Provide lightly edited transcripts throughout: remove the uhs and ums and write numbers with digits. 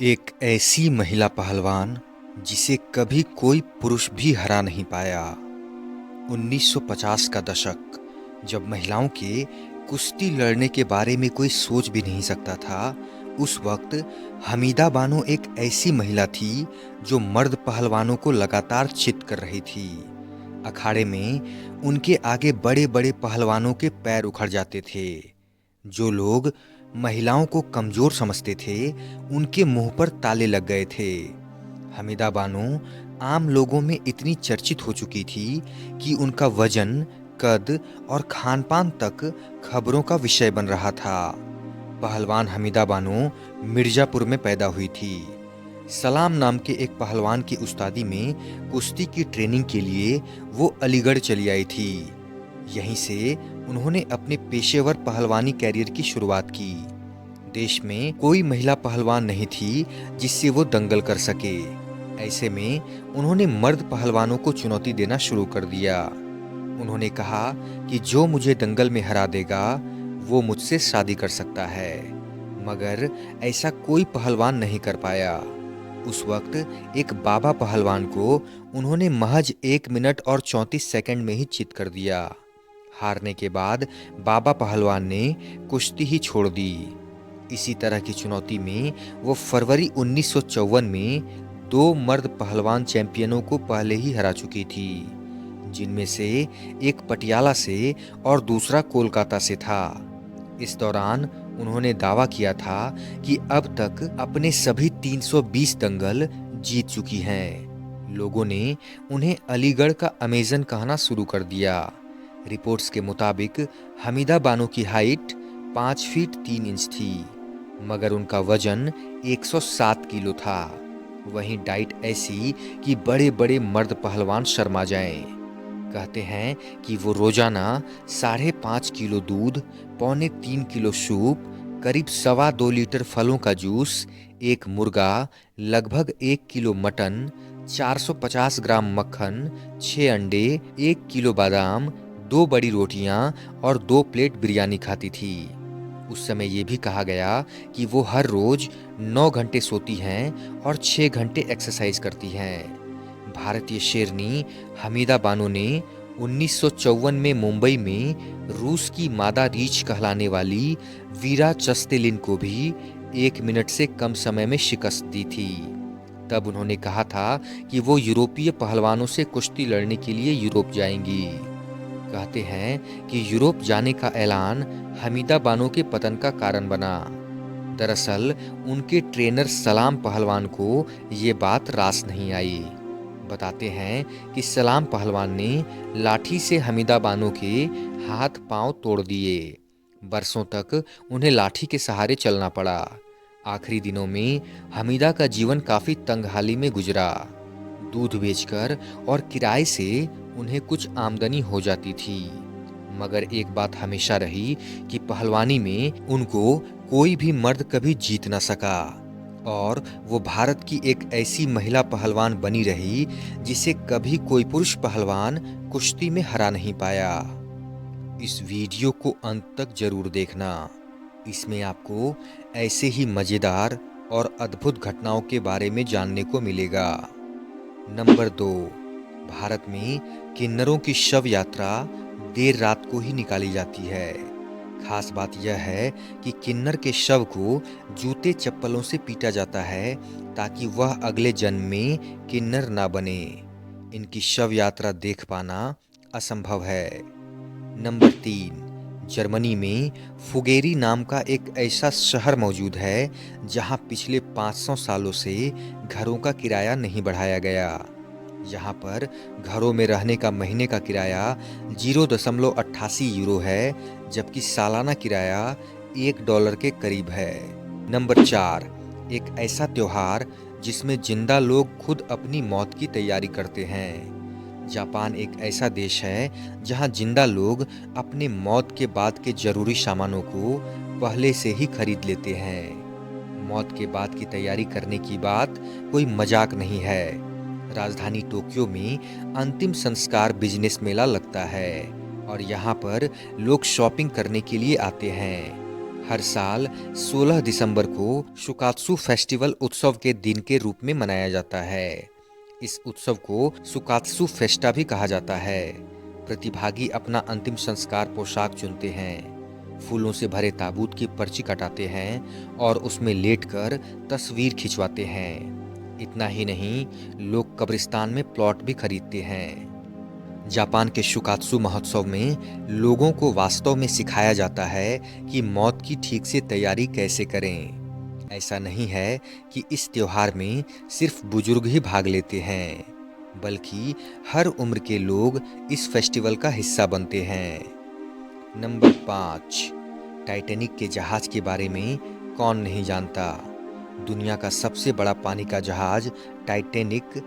एक ऐसी महिला पहलवान जिसे कभी कोई पुरुष भी हरा नहीं पाया। 1950 का दशक, जब महिलाओं के कुश्ती लड़ने के बारे में कोई सोच भी नहीं सकता था, उस वक्त हमीदा बानो एक ऐसी महिला थी जो मर्द पहलवानों को लगातार चित कर रही थी। अखाड़े में उनके आगे बड़े बड़े पहलवानों के पैर उखड़ जाते थे। जो लोग महिलाओं को कमजोर समझते थे, उनके मुंह पर ताले लग गए थे। हमीदा बानो आम लोगों में इतनी चर्चित हो चुकी थी कि उनका वजन, कद और खानपान तक खबरों का विषय बन रहा था। पहलवान हमीदा बानो मिर्जापुर में पैदा हुई थी। सलाम नाम के एक पहलवान की उस्तादी में कुश्ती की ट्रेनिंग के लिए वो अलीगढ़ चली आई थी। यहीं से उन्होंने अपने पेशेवर पहलवानी कैरियर की शुरुआत की। देश में कोई महिला पहलवान नहीं थी जिससे वो दंगल कर सके। ऐसे में उन्होंने मर्द पहलवानों को चुनौती देना शुरू कर दिया। उन्होंने कहा कि जो मुझे दंगल में हरा देगा वो मुझसे शादी कर सकता है। मगर ऐसा कोई पहलवान नहीं कर पाया। उस वक्त एक बाबा पहलवान को उन्होंने महज 1 मिनट और 34 सेकंड में ही चित कर दिया। हारने के बाद बाबा पहलवान ने कुश्ती ही छोड़ दी। इसी तरह की चुनौती में वो फरवरी 1954 में 2 मर्द पहलवान चैंपियनों को पहले ही हरा चुकी थी, जिनमें से एक पटियाला से और दूसरा कोलकाता से था। इस दौरान उन्होंने दावा किया था कि अब तक अपने सभी 320 दंगल जीत चुकी हैं। लोगों ने उन्हें अलीगढ़ का अमेजन कहना शुरू कर दिया। रिपोर्ट्स के मुताबिक हमीदा बानो की हाइट 5 फीट 3 इंच थी, मगर उनका वजन 107 किलो था। वहीं डाइट ऐसी कि बड़े बड़े मर्द पहलवान शर्मा जाएं। कहते हैं कि वो रोजाना 5.5 किलो दूध, 3.25 किलो सूप, करीब 2.25 लीटर फलों का जूस, एक मुर्गा, लगभग 1 किलो मटन, 450 ग्राम मक्खन, 6 अंडे, 1 किलो बादाम, 2 बड़ी रोटियां और 2 प्लेट बिरयानी खाती थी। उस समय ये भी कहा गया कि वो हर रोज 9 घंटे सोती हैं और 6 घंटे एक्सरसाइज करती हैं। भारतीय शेरनी हमीदा बानो ने 1954 में मुंबई में रूस की मादा रीछ कहलाने वाली वीरा चस्तेलिन को भी 1 मिनट से कम समय में शिकस्त दी थी। तब उन्होंने कहा था कि वो यूरोपीय पहलवानों से कुश्ती लड़ने के लिए यूरोप जाएंगी। कहते हैं कि यूरोप जाने का ऐलान हमीदा बानो के पतन का कारण बना। दरअसल उनके ट्रेनर सलाम पहलवान को ये बात रास नहीं आई। बताते हैं कि सलाम पहलवान ने लाठी से हमीदा बानो के हाथ पांव तोड़ दिए। बरसों तक उन्हें लाठी के सहारे चलना पड़ा। आखिरी दिनों में हमीदा का जीवन काफी तंगहाली में गुजरा। दूध बेचकर और किराए से उन्हें कुछ आमदनी हो जाती थी, मगर एक बात हमेशा रही कि पहलवानी में उनको कोई भी मर्द कभी जीत न सका और वो भारत की एक ऐसी महिला पहलवान बनी रही जिसे कभी कोई पुरुष पहलवान कुश्ती में हरा नहीं पाया। इस वीडियो को अंत तक जरूर देखना। इसमें आपको ऐसे ही मजेदार और अद्भुत घटनाओं के बारे में जानने को मिलेगा। नंबर 2, भारत में किन्नरों की शव यात्रा देर रात को ही निकाली जाती है। खास बात यह है कि किन्नर के शव को जूते चप्पलों से पीटा जाता है ताकि वह अगले जन्म में किन्नर ना बने। इनकी शव यात्रा देख पाना असंभव है। नंबर 3, जर्मनी में फुगेरी नाम का एक ऐसा शहर मौजूद है जहां पिछले 500 सालों से घरों का किराया नहीं बढ़ाया गया। यहाँ पर घरों में रहने का महीने का किराया 0.88 यूरो है, जबकि सालाना किराया $1 के करीब है। नंबर 4, एक ऐसा त्योहार जिसमें जिंदा लोग खुद अपनी मौत की तैयारी करते हैं। जापान एक ऐसा देश है जहाँ जिंदा लोग अपने मौत के बाद के जरूरी सामानों को पहले से ही खरीद लेते हैं। मौत के बाद की तैयारी करने की बात कोई मजाक नहीं है। राजधानी टोक्यो में अंतिम संस्कार बिजनेस मेला लगता है और यहाँ पर लोग शॉपिंग करने के लिए आते हैं। हर साल 16 दिसंबर को शुकात्सु फेस्टिवल उत्सव के दिन के रूप में मनाया जाता है। इस उत्सव को सुकात्सु फेस्टा भी कहा जाता है। प्रतिभागी अपना अंतिम संस्कार पोशाक चुनते हैं, फूलों से भरे ताबूत की पर्ची कटाते हैं और उसमें लेटकर तस्वीर खिंचवाते हैं। इतना ही नहीं, लोग कब्रिस्तान में प्लॉट भी खरीदते हैं। जापान के शुकात्सु महोत्सव में लोगों को वास्तव में सिखाया जाता है कि मौत की ठीक से तैयारी कैसे करें। ऐसा नहीं है कि इस त्योहार में सिर्फ बुजुर्ग ही भाग लेते हैं, बल्कि हर उम्र के लोग इस फेस्टिवल का हिस्सा बनते हैं। नंबर 5, टाइटैनिक के जहाज के बारे में कौन नहीं जानता। दुनिया का सबसे बड़ा पानी का जहाज टाइटैनिक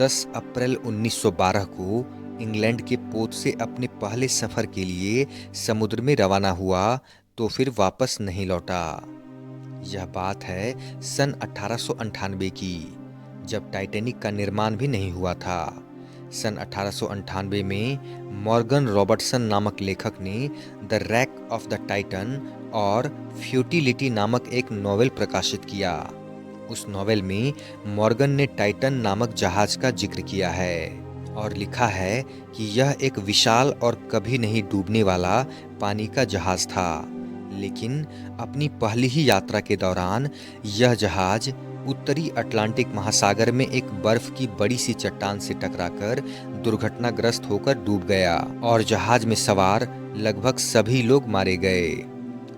10 अप्रैल 1912 को इंग्लैंड के पोत से अपने पहले सफर के लिए समुद्र में रवाना हुआ तो फिर वापस नहीं लौटा। यह बात है सन 1898 की, जब टाइटैनिक का निर्माण भी नहीं हुआ था। सन 1898 में मॉर्गन रॉबर्टसन नामक लेखक ने the rack of the Titan और फ्यूटिलिटी नामक एक नॉवेल प्रकाशित किया। उस नॉवेल में मॉर्गन ने टाइटन नामक जहाज का जिक्र किया है और लिखा है कि यह एक विशाल और कभी नहीं डूबने वाला पानी का जहाज था। लेकिन अपनी पहली ही यात्रा के दौरान यह जहाज उत्तरी अटलांटिक महासागर में एक बर्फ की बड़ी सी चट्टान से टकराकर दुर्घटनाग्रस्त होकर डूब गया और जहाज में सवार लगभग सभी लोग मारे गए।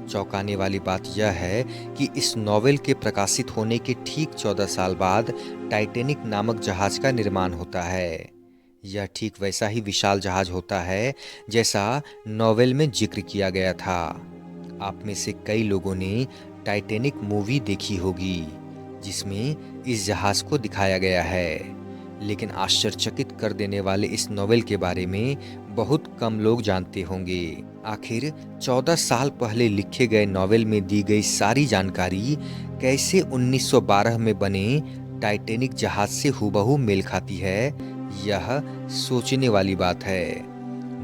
चौंकाने वाली बात यह है कि इस नॉवेल के प्रकाशित होने के ठीक 14 साल बाद टाइटैनिक नामक जहाज का निर्माण होता है। यह ठीक वैसा ही विशाल जहाज होता है जैसा नॉवेल में जिक्र किया गया था। आप में से कई लोगों ने टाइटैनिक मूवी देखी होगी, जिसमें इस जहाज को दिखाया गया है। लेकिन आश्चर्यचकित कर देने वाले इस नॉवेल के बारे में बहुत कम लोग जानते होंगे। आखिर 14 साल पहले लिखे गए नॉवेल में दी गई सारी जानकारी कैसे 1912 में बने टाइटैनिक जहाज से हूबहू मेल खाती है, यह सोचने वाली बात है।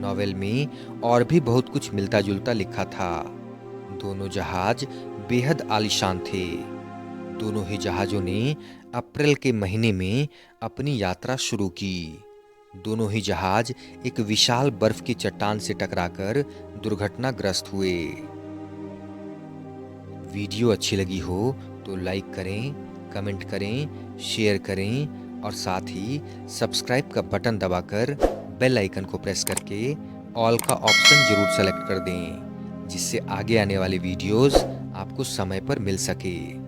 नॉवेल में और भी बहुत कुछ मिलता जुलता लिखा था। दोनों जहाज बेहद आलीशान थे। दोनों ही जहाज़ों ने अप्रैल के महीने में अपनी यात्रा शुरू की। दोनों ही जहाज एक विशाल बर्फ की चट्टान से टकराकर दुर्घटनाग्रस्त हुए। वीडियो अच्छी लगी हो तो लाइक करें, कमेंट करें, शेयर करें और साथ ही सब्सक्राइब का बटन दबाकर बेल आइकन को प्रेस करके ऑल का ऑप्शन जरूर सेलेक्ट कर दें, जिससे आगे आने वाले वीडियोस आपको समय पर मिल सके।